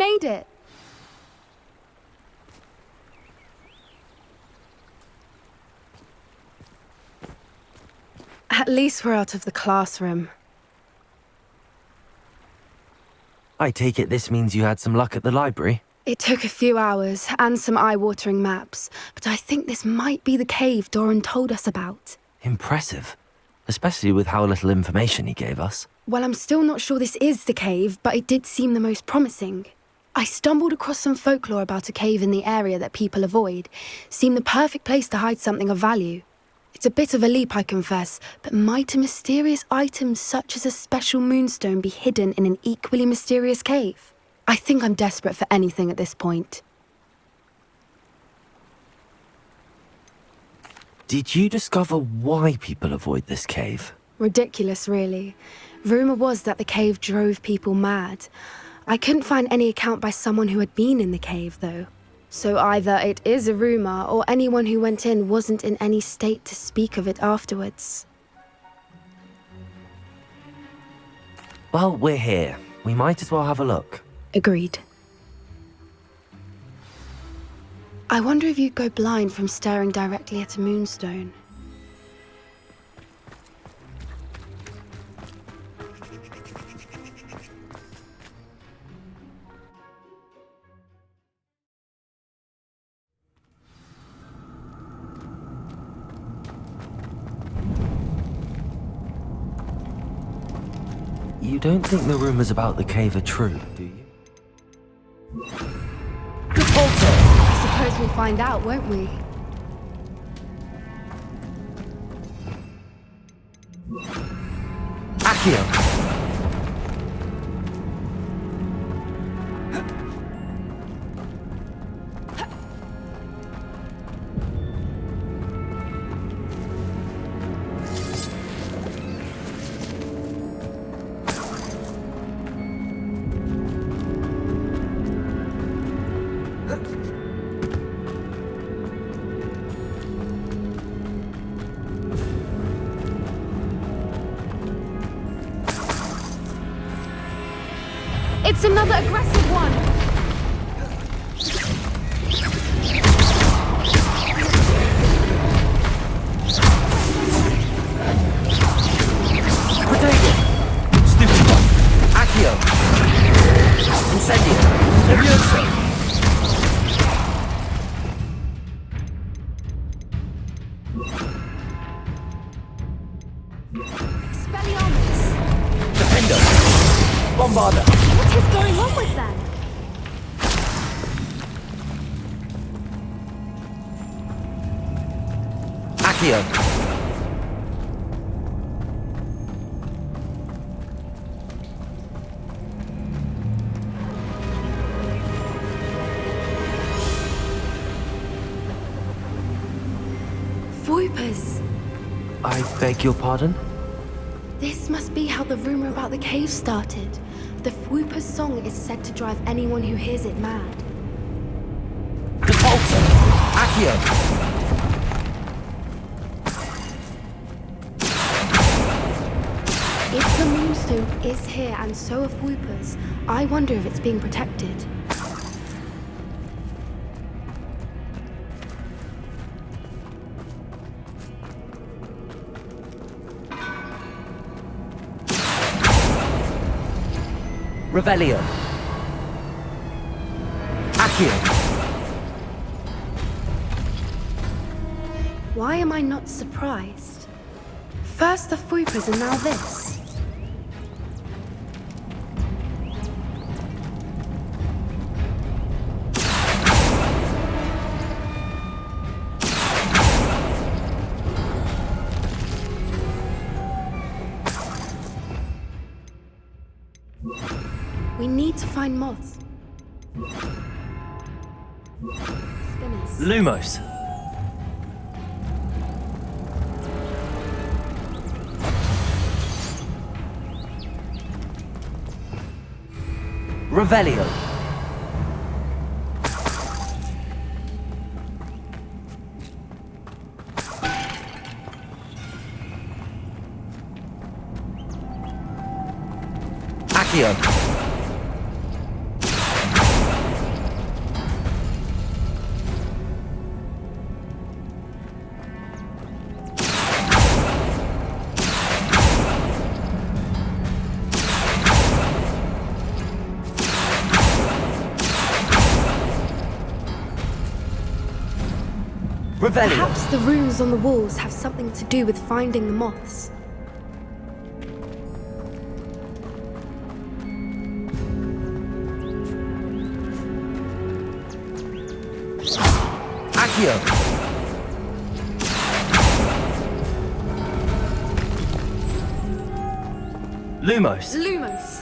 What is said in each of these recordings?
made it! At least we're out of the classroom. I take it this means you had some luck at the library? It took a few hours and some eye-watering maps, but I think this might be the cave Doran told us about. Impressive. Especially with how little information he gave us. Well, I'm still not sure this is the cave, but it did seem the most promising. I stumbled across some folklore about a cave in the area that people avoid. Seemed the perfect place to hide something of value. It's a bit of a leap, I confess, but might a mysterious item such as a special moonstone be hidden in an equally mysterious cave? I think I'm desperate for anything at this point. Did you discover why people avoid this cave? Ridiculous, really. Rumour was that the cave drove people mad. I couldn't find any account by someone who had been in the cave, though. So either it is a rumour, or anyone who went in wasn't in any state to speak of it afterwards. Well, we're here. We might as well have a look. Agreed. I wonder if you'd go blind from staring directly at a moonstone. You don't think the rumors about the cave are true, do you? I suppose we'll find out, won't we? Accio! It's another aggressive one! Protagonist! Stupid one! Accio! Incendio! Levioso! Expelliarmus! Defendo! Bombarda! What is going on with them? Accio! Voipers! I beg your pardon? This must be how the rumor about the cave started. The Fwooper's song is said to drive anyone who hears it mad. Depulso! Accio! If the moonstone is here and so are Fwoopers, I wonder if it's being protected. Revelio! Accio! Why am I not surprised? First the Fwoopers and now this. We need to find moths. Spinners. Lumos! Revelio! Accio! Revelio. Perhaps the runes on the walls have something to do with finding the moths. Accio. Lumos. Lumos.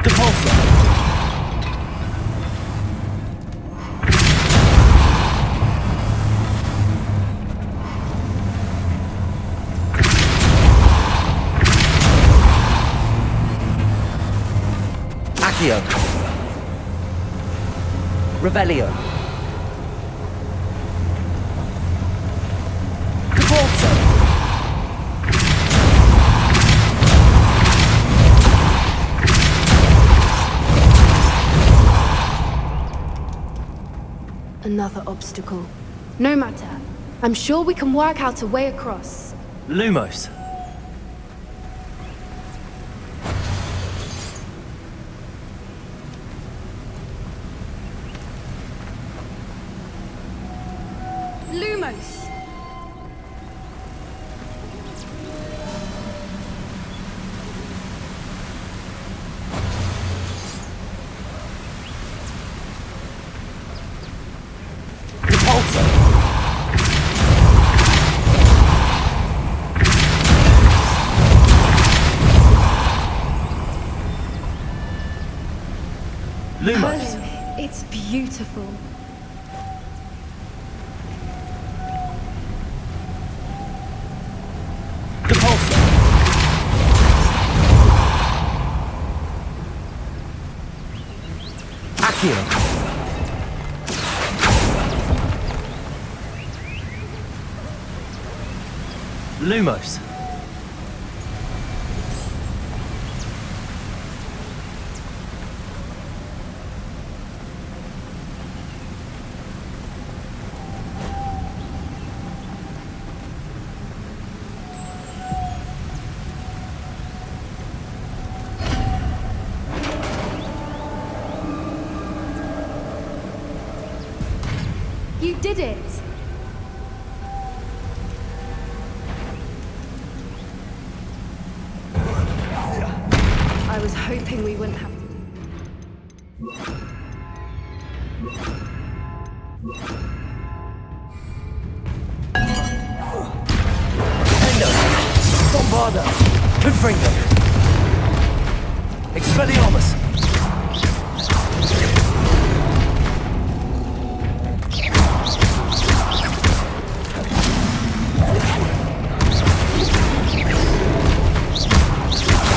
Depulso. Accio. Revelio. Depulso. Another obstacle. No matter. I'm sure we can work out a way across. Lumos. Lumos! Depulso. Lumos. Merlin, it's beautiful. Depulso. Accio. Lumos. You did it! I was hoping we wouldn't have to do. Endo. Bombarda. Confringo. Expelliarmus.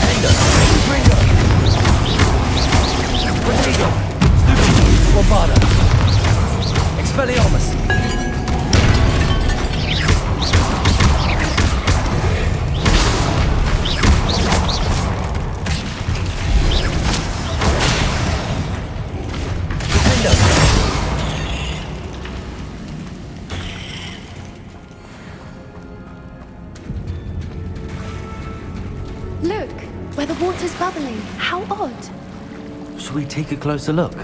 Endo. Confringo. Protego. Stupid. Bombarda. Expelliarmus. Look, where the water's bubbling. How odd. Shall we take a closer look?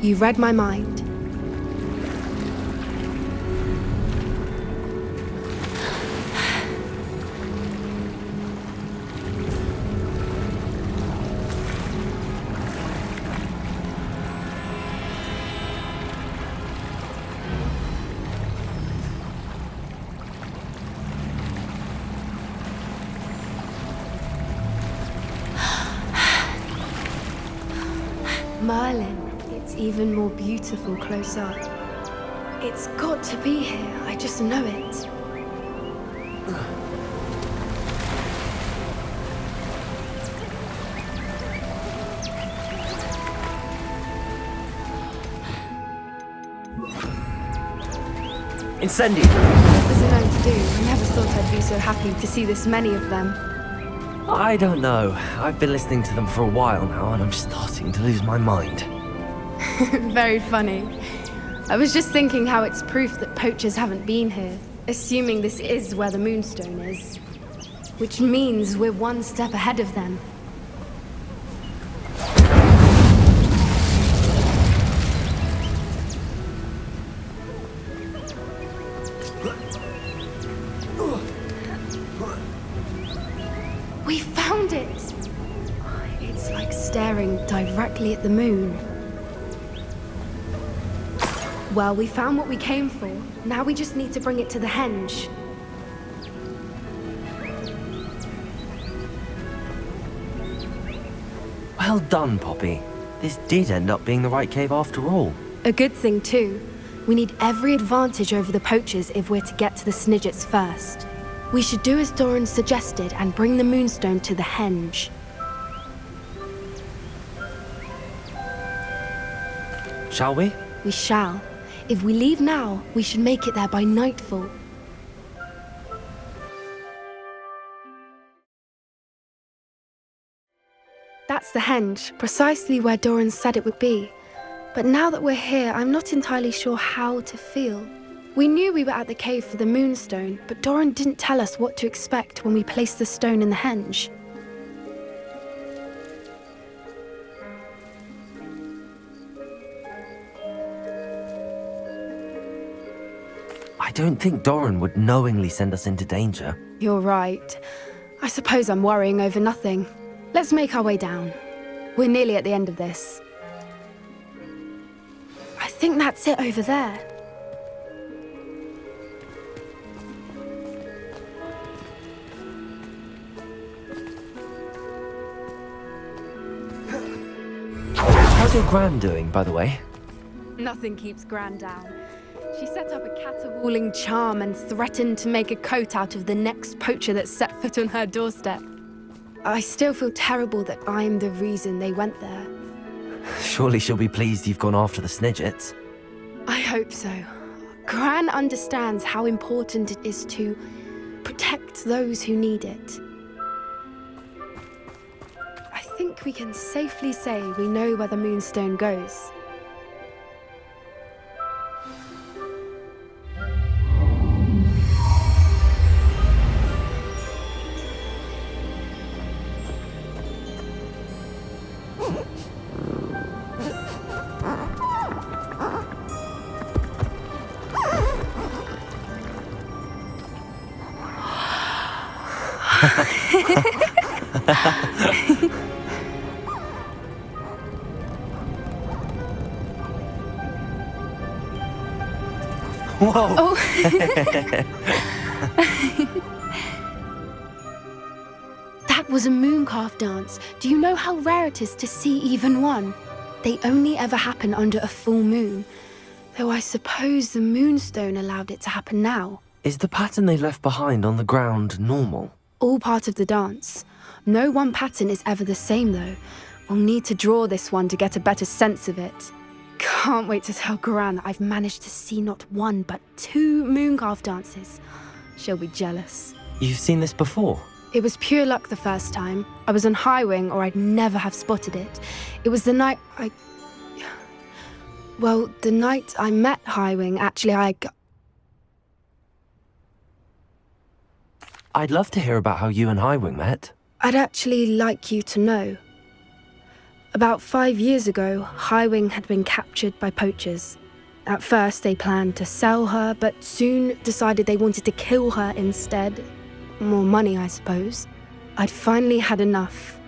You read my mind. Merlin, it's even more beautiful close up. It's got to be here, I just know it. Incendio! What was it meant to do? I never thought I'd be so happy to see this many of them. I don't know. I've been listening to them for a while now, and I'm starting to lose my mind. Very funny. I was just thinking how it's proof that poachers haven't been here, assuming this is where the Moonstone is. which means we're one step ahead of them. We found it! It's like staring directly at the moon. Well, we found what we came for. Now we just need to bring it to the henge. Well done, Poppy. This did end up being the right cave after all. A good thing, too. We need every advantage over the poachers if we're to get to the Snidgets first. We should do as Doran suggested and bring the moonstone to the henge. Shall we? We shall. If we leave now, we should make it there by nightfall. That's the henge, precisely where Doran said it would be. But now that we're here, I'm not entirely sure how to feel. We knew we were at the cave for the moonstone, but Doran didn't tell us what to expect when we placed the stone in the henge. I don't think Doran would knowingly send us into danger. You're right. I suppose I'm worrying over nothing. Let's make our way down. We're nearly at the end of this. I think that's it over there. How's your Gran doing, by the way? Nothing keeps Gran down. She set up a caterwauling charm and threatened to make a coat out of the next poacher that set foot on her doorstep. I still feel terrible that I'm the reason they went there. Surely she'll be pleased you've gone after the Snidgets. I hope so. Gran understands how important it is to protect those who need it. I think we can safely say we know where the moonstone goes. Whoa! Oh. That was a mooncalf dance. Do you know how rare it is to see even one? They only ever happen under a full moon. Though I suppose the moonstone allowed it to happen now. Is the pattern they left behind on the ground normal? All part of the dance. No one pattern is ever the same, though. We'll need to draw this one to get a better sense of it. Can't wait to tell Gran that I've managed to see not one, but 2 mooncalf dances. She'll be jealous. You've seen this before? It was pure luck the first time. I was on Highwing, or I'd never have spotted it. It was the night Well, the night I met Highwing, actually, I'd love to hear about how you and Highwing met. I'd actually like you to know. About 5 years ago, Highwing had been captured by poachers. At first, they planned to sell her, but soon decided they wanted to kill her instead. More money, I suppose. I'd finally had enough.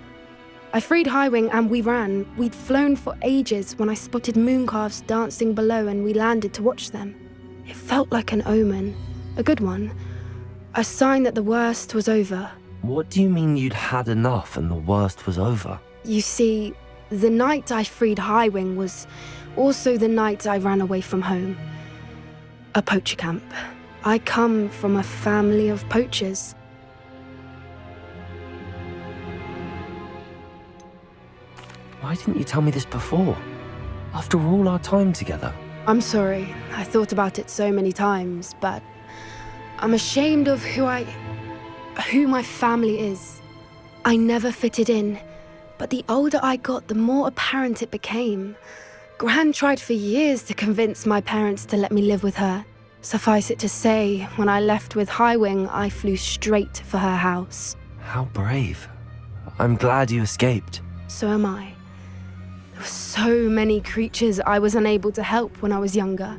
I freed Highwing and we ran. We'd flown for ages when I spotted mooncalves dancing below and we landed to watch them. It felt like an omen. A good one. A sign that the worst was over. What do you mean you'd had enough and the worst was over? You see, the night I freed Highwing was also the night I ran away from home. A poacher camp. I come from a family of poachers. Why didn't you tell me this before? After all our time together. I'm sorry. I thought about it so many times, but I'm ashamed of who my family is. I never fitted in, but the older I got, the more apparent it became. Gran tried for years to convince my parents to let me live with her. Suffice it to say, when I left with Highwing, I flew straight for her house. How brave. I'm glad you escaped. So am I. There were so many creatures I was unable to help when I was younger.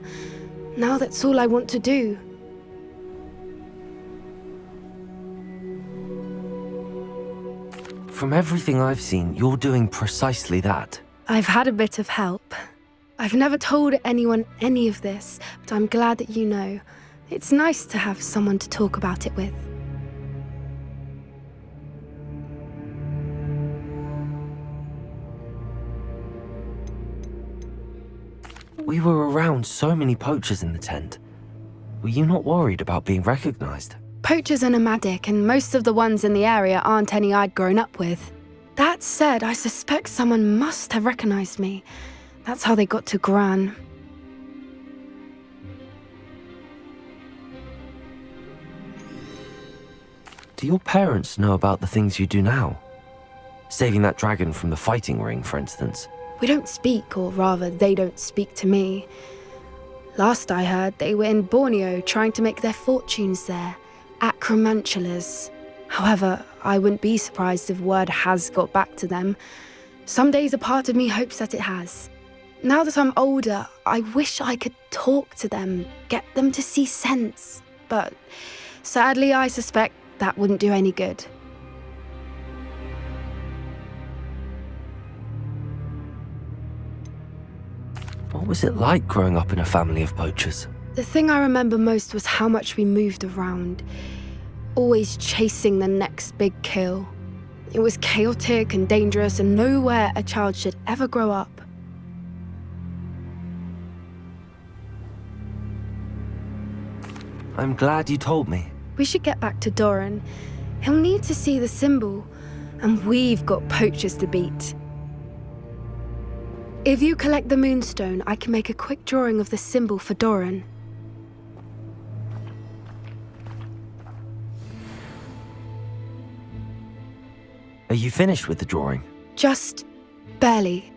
Now that's all I want to do. From everything I've seen, you're doing precisely that. I've had a bit of help. I've never told anyone any of this, but I'm glad that you know. It's nice to have someone to talk about it with. We were around so many poachers in the tent. Were you not worried about being recognized? Poachers are nomadic, and most of the ones in the area aren't any I'd grown up with. That said, I suspect someone must have recognized me. That's how they got to Gran. Do your parents know about the things you do now? Saving that dragon from the fighting ring, for instance. We don't speak, or rather, they don't speak to me. Last I heard, they were in Borneo trying to make their fortunes there, acromantulas. However, I wouldn't be surprised if word has got back to them. Some days a part of me hopes that it has. Now that I'm older, I wish I could talk to them, get them to see sense. But sadly, I suspect that wouldn't do any good. What was it like growing up in a family of poachers? The thing I remember most was how much we moved around, always chasing the next big kill. It was chaotic and dangerous, and nowhere a child should ever grow up. I'm glad you told me. We should get back to Doran. He'll need to see the symbol, and we've got poachers to beat. If you collect the moonstone, I can make a quick drawing of the symbol for Doran. Are you finished with the drawing? Just barely.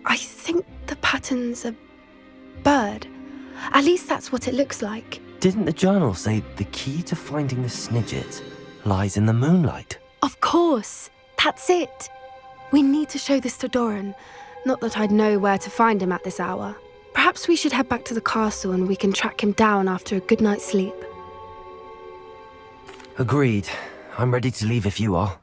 I think the pattern's a bird. At least that's what it looks like. Didn't the journal say the key to finding the Snidget lies in the moonlight? Of course. That's it. We need to show this to Doran. Not that I'd know where to find him at this hour. Perhaps we should head back to the castle and we can track him down after a good night's sleep. Agreed. I'm ready to leave if you are.